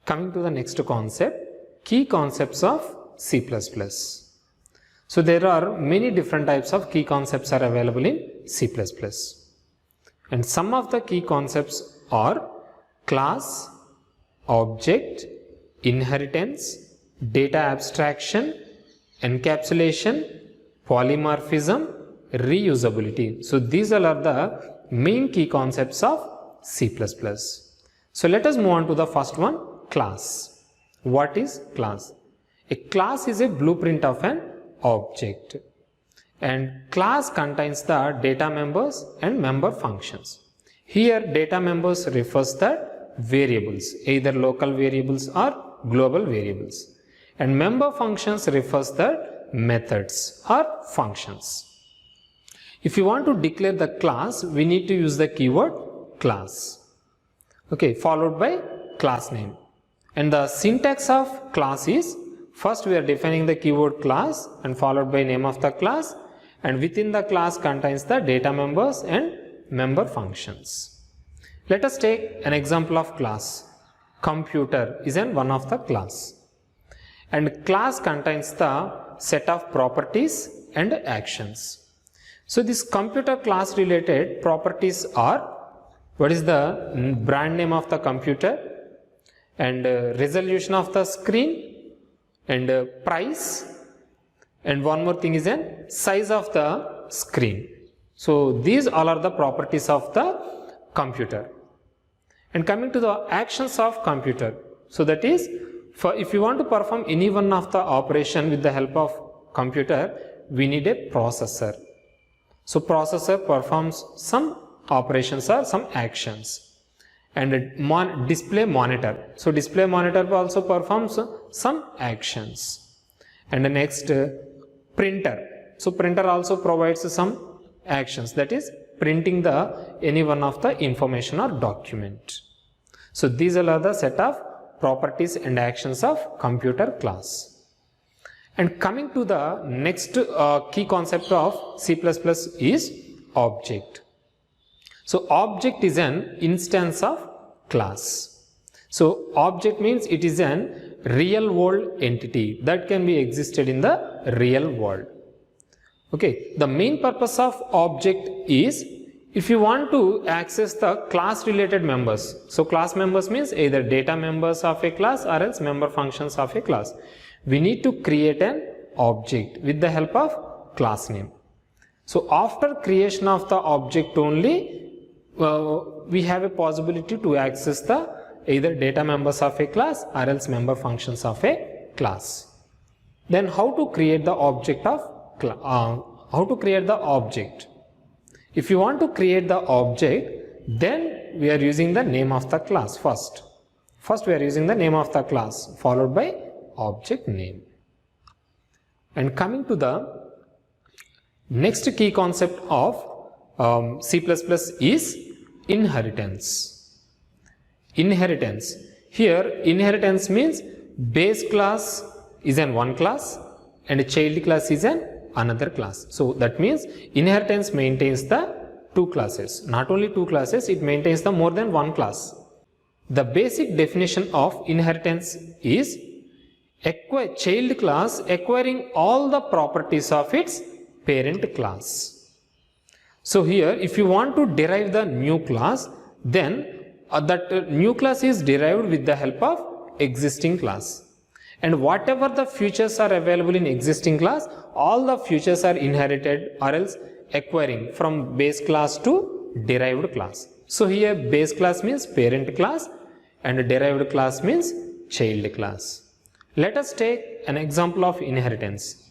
Coming to the next concept, key concepts of C++. So there are many different types of key concepts are available in C++. And some of the key concepts are class, object, inheritance, data abstraction, encapsulation, polymorphism, reusability. So these all are the main key concepts of C++. So let us move on to the first one, class. What is class? A class is a blueprint of an object, and class contains the data members and member functions. Here data members refers the variables, either local variables or global variables, and member functions refers the methods or functions. If you want to declare the class, we need to use the keyword class, okay, followed by class name. And the syntax of class is, first we are defining the keyword class and followed by name of the class, and within the class contains the data members and member functions. Let us take an example of class. Computer is one of the class, and class contains the set of properties and actions. So this computer class related properties are, what is the brand name of the computer, and resolution of the screen, and price, and one more thing is an size of the screen. So these all are the properties of the computer. And coming to the actions of computer, so that is, if you want to perform any one of the operation with the help of computer, we need a processor. So processor performs some operations or some actions. And display monitor. So display monitor also performs some actions. And the next, printer. So printer also provides some actions, that is printing the any one of the information or document. So these are the set of properties and actions of computer class. And coming to the next key concept of C++ is object. So object is an instance of class. So object means it is an real world entity that can be existed in the real world. Okay, the main purpose of object is, if you want to access the class related members. So class members means either data members of a class or else member functions of a class. We need to create an object with the help of class name. So after creation of the object only, we have a possibility to access the either data members of a class or else member functions of a class. Then how to create the object of object? If you want to create the object, then we are using the name of the class first. First we are using the name of the class followed by object name. And coming to the next key concept of C++ is inheritance. Inheritance. Here inheritance means base class is one class and a child class is another class. So that means inheritance maintains the two classes. Not only two classes, it maintains the more than one class. The basic definition of inheritance is child class acquiring all the properties of its parent class. So here if you want to derive the new class, then that new class is derived with the help of existing class. And whatever the features are available in existing class, all the features are inherited or else acquiring from base class to derived class. So here base class means parent class and derived class means child class. Let us take an example of inheritance.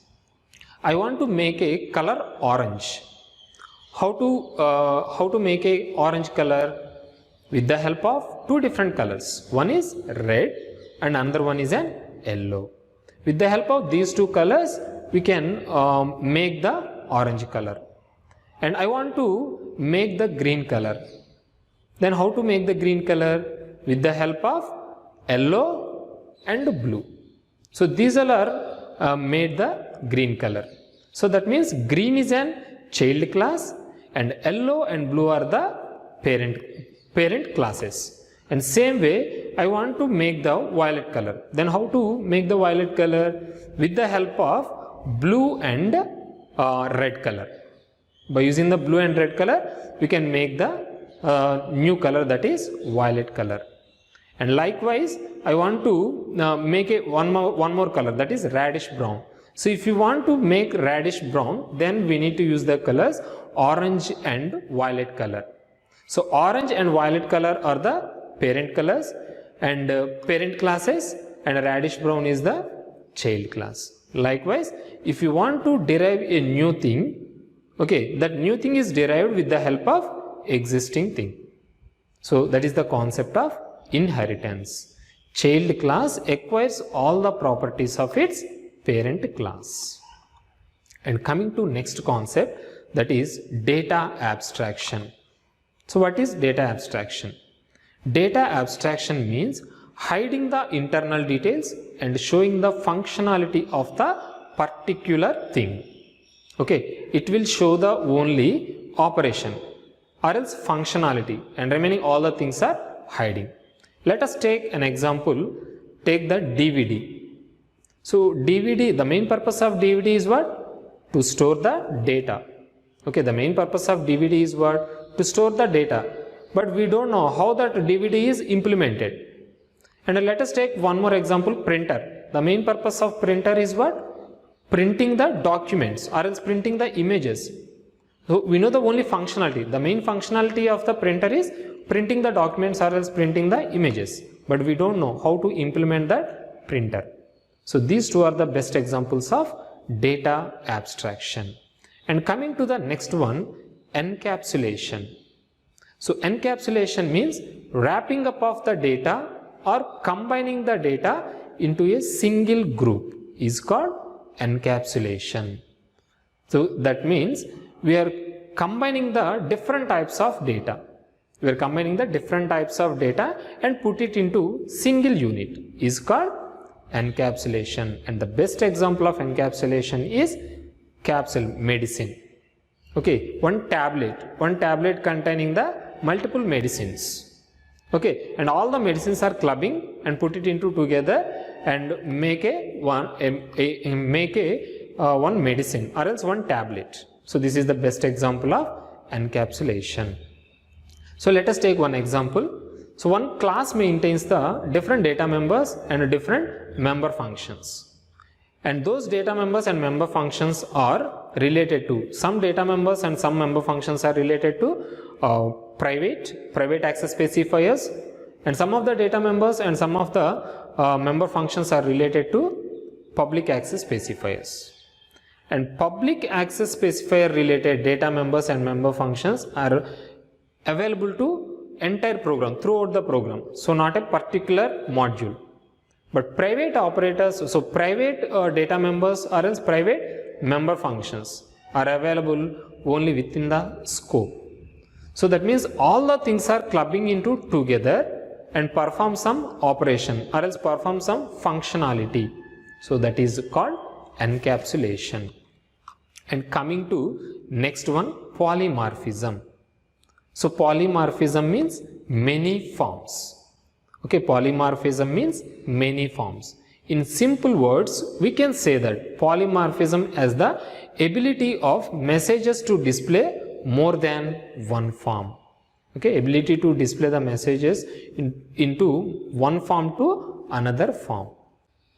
I want to make a color orange. How to make a orange color? With the help of two different colors. One is red and another one is an yellow. With the help of these two colors, we can make the orange color. And I want to make the green color. Then how to make the green color? With the help of yellow and blue. So these all are made the green color. So that means green is an child class and yellow and blue are the parent classes. And same way I want to make the violet color. Then how to make the violet color? With the help of blue and red color. By using the blue and red color, we can make the new color, that is violet color. And likewise, I want to make one more color, that is reddish brown. So if you want to make reddish brown, then we need to use the colors orange and violet color. So orange and violet color are the parent colors and parent classes, and reddish brown is the child class. Likewise, if you want to derive a new thing, okay, that new thing is derived with the help of existing thing. So that is the concept of inheritance. Child class acquires all the properties of its parent class. And coming to next concept, that is data abstraction. So what is data abstraction? Data abstraction means hiding the internal details and showing the functionality of the particular thing. Okay, it will show the only operation or else functionality, and remaining all the things are hiding. Let us take an example. Take the DVD. So DVD, the main purpose of DVD is what? To store the data. Okay, the main purpose of DVD is what? To store the data. But we don't know how that DVD is implemented. And let us take one more example, printer. The main purpose of printer is what? Printing the documents or else printing the images. So we know the only functionality. The main functionality of the printer is printing the documents or else printing the images. But we don't know how to implement that printer. So these two are the best examples of data abstraction. And coming to the next one, encapsulation. So encapsulation means wrapping up of the data or combining the data into a single group is called encapsulation. So that means we are combining the different types of data. We are combining the different types of data and put it into single unit is called encapsulation. And the best example of encapsulation is capsule medicine. Okay, one tablet containing the multiple medicines. Okay, and all the medicines are clubbing and put it into together and make one medicine or else one tablet. So this is the best example of encapsulation. So let us take one example. So one class maintains the different data members and different member functions. And those data members and member functions are related to, some data members and some member functions are related to private access specifiers, and some of the data members and some of the member functions are related to public access specifiers. And public access specifier related data members and member functions are available to entire program, throughout the program. So not a particular module. But private operators, so private data members or else private member functions are available only within the scope. So that means all the things are clubbing into together and perform some operation or else perform some functionality. So that is called encapsulation. And coming to next one, polymorphism. So polymorphism means many forms. Okay, polymorphism means many forms. In simple words, we can say that polymorphism has the ability of messages to display more than one form. Okay, ability to display the messages into one form to another form.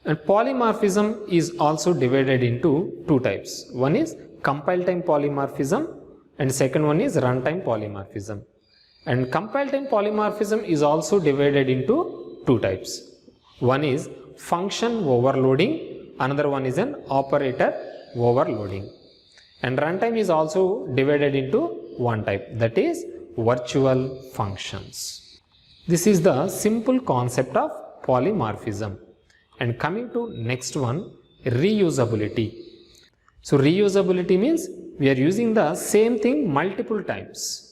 And polymorphism is also divided into two types. One is compile time polymorphism and second one is runtime polymorphism. And compile time polymorphism is also divided into two types. One is function overloading, another one is an operator overloading. And runtime is also divided into one type, that is virtual functions. This is the simple concept of polymorphism. And coming to next one, reusability. So reusability means we are using the same thing multiple times.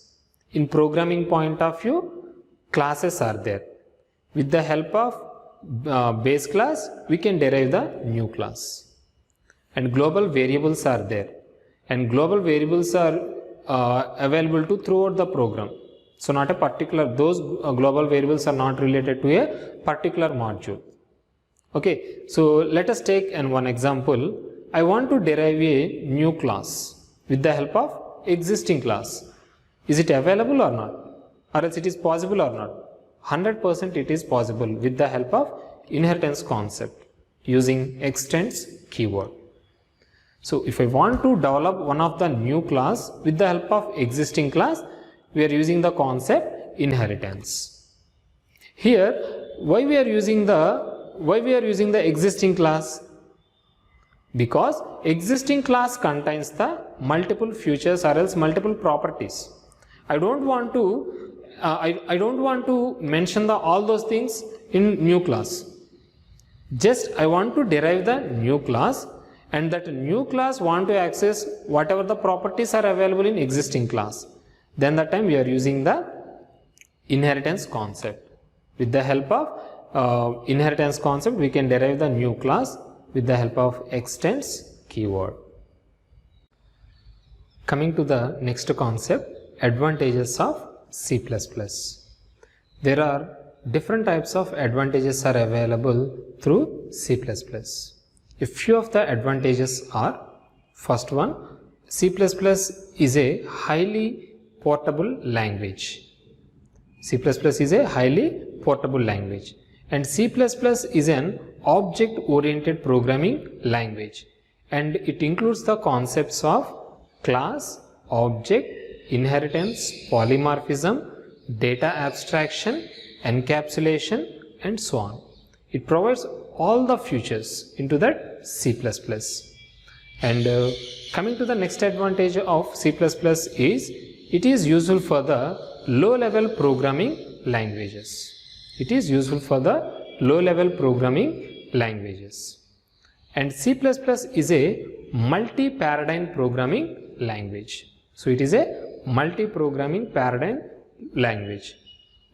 In programming point of view, classes are there. With the help of base class, we can derive the new class. And global variables are there. And global variables are available to throughout the program. So not a particular, those global variables are not related to a particular module. Okay, so let us take one example. I want to derive a new class with the help of existing class. Is it available or not? Or else it is possible or not? 100% it is possible with the help of inheritance concept using extends keyword. So if I want to develop one of the new class with the help of existing class, we are using the concept inheritance. Here, why we are using the existing class? Because existing class contains the multiple features or else multiple properties. I don't want to mention all those things in new class. Just I want to derive the new class, and that new class want to access whatever the properties are available in existing class. Then that time we are using the inheritance concept. With the help of inheritance concept, we can derive the new class with the help of extends keyword. Coming to the next concept, advantages of C++. There are different types of advantages are available through C++. A few of the advantages are, first one, C++ is a highly portable language. C++ is a highly portable language, and C++ is an object-oriented programming language, and it includes the concepts of class, object, inheritance, polymorphism, data abstraction, encapsulation, and so on. It provides all the features into that C++. And coming to the next advantage of C++ is it is useful for the low-level programming languages. It is useful for the low-level programming languages. And C++ is a multi-paradigm programming language. So it is a multi-programming paradigm language.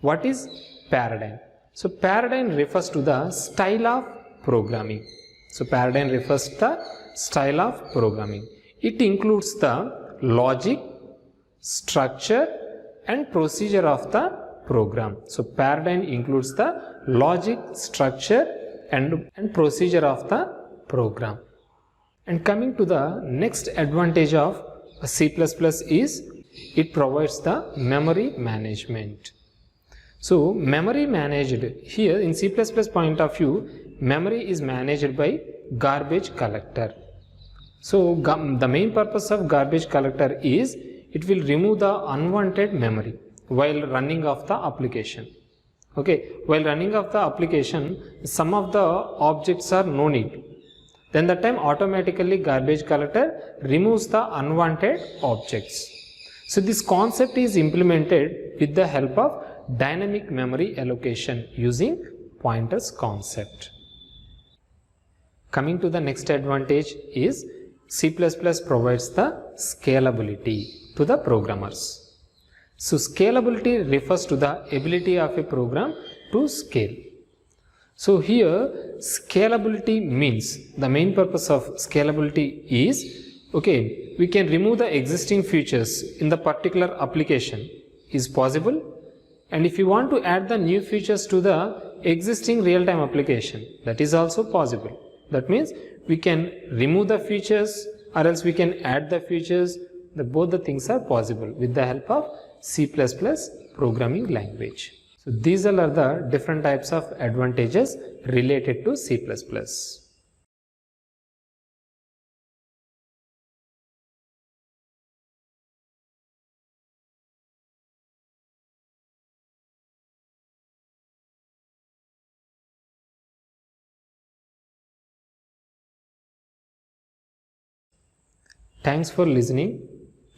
What is paradigm? So paradigm refers to the style of programming. So paradigm refers to the style of programming. It includes the logic, structure, and procedure of the program. So paradigm includes the logic, structure, and procedure of the program. And coming to the next advantage of C++ is it provides the memory management. So memory managed, here in C++ point of view, memory is managed by garbage collector. So the main purpose of garbage collector is it will remove the unwanted memory while running of the application. Okay, while running of the application, some of the objects are no need. Then that time automatically garbage collector removes the unwanted objects. So this concept is implemented with the help of dynamic memory allocation using pointers concept. Coming to the next advantage is C++ provides the scalability to the programmers. So scalability refers to the ability of a program to scale. So here scalability means, the main purpose of scalability is, okay, we can remove the existing features in the particular application is possible, and if you want to add the new features to the existing real-time application, that is also possible. That means we can remove the features or else we can add the features. Both the things are possible with the help of C++ programming language. So these are the different types of advantages related to C++. Thanks for listening.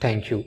Thank you.